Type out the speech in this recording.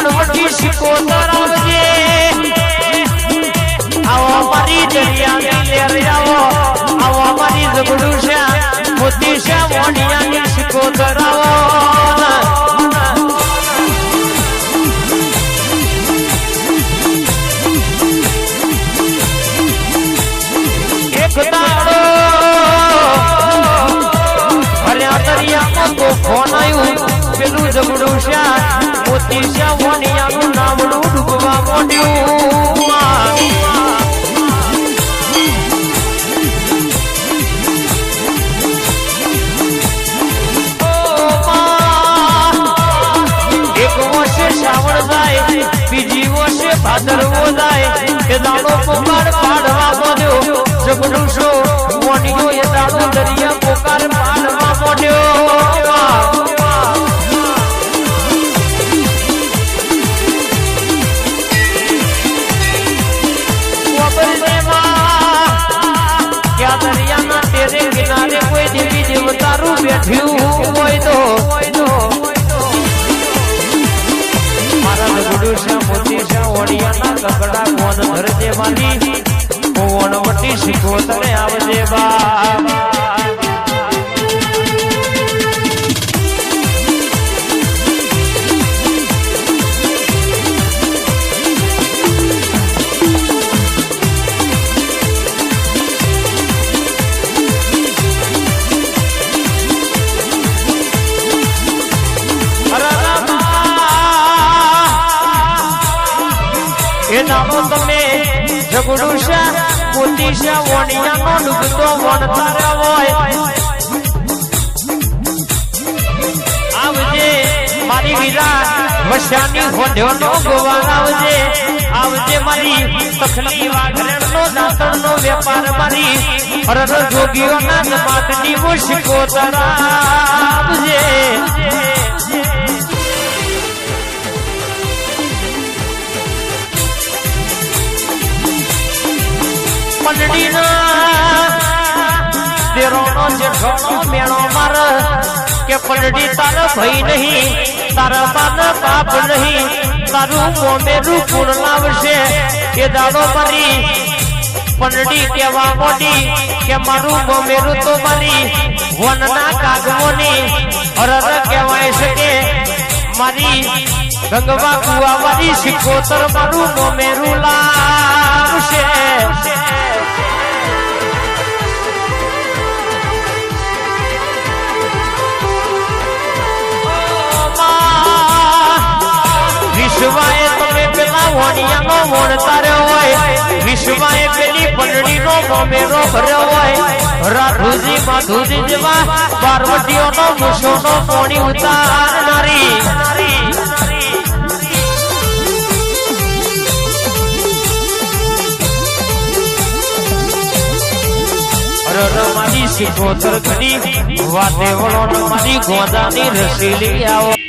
વણવટી શિકોતર આવજે આવો મારી દરિયાની લેર આવો મારી ઝઘડું છે મોતી છે મોઢિયાની શિકોતર આવો એક દાડો ભર્યા દરિયામાં તો ફોન આવ્યું પેલું ઝઘડું છે મોતી છે મોઢિયાનું નામડું ડૂબવા મોઢ્યું બીજી વર્ષે ભાદરવો જાય એ દાડો પોકાર પાડવા મોડ્યો ઝઘડું છો મોડ્યો એ દાડો દરિયા પોકાર પાડવા મોડ્યો ક્યાં દરિયાના તેરે કિનારે કોઈ દેવી દેવતારું બેઠ્યું હોય તો મોતી છે ઓડિયાના કકડા કોણ ધરજે માલી કોણ વટી શીખો તને આવજે બા તમે ઝઘડું છે મોતી છે વણિયાનો ડૂબતો વણતારે હોય આવજે મારી વીરા વસ્યાની હોંઢોનો ગોવાળ આવજે મારી તખલી વાઘરેણનો દાંતણનો વેપાર મારી અરર જોગીઓના જમાતની મુશ્કો તરાવજે તેરોનો જેઠોનો મેળો માર કે પલડી તારા ભાઈ નહીં તારા બાના બાપ નહીં તારું મોમેરું પૂર લાવશે એ દાડો મારી પલડી કેવા મોડી કે મારું મોમેરું તો મારી વનના કાગમોની અરર કહેવાય છે કે મારી ગંગવા કુવા મારી શિકોતર મારું મોમેરું લાવશે વિશ્વાએ તમે પેલા વણિયાનો વણતાર્યો હોય વિશ્વાએ પેલી પલડીનો મોમેરો ભર્યો હોય રાધુજી માધુજી જેવા પાર્વતીઓનો મુસોનો પોણી ઉતારનારી મારી શિકોતર ઘડી વાતે વળો મારી ગોદાની રસીલી આવો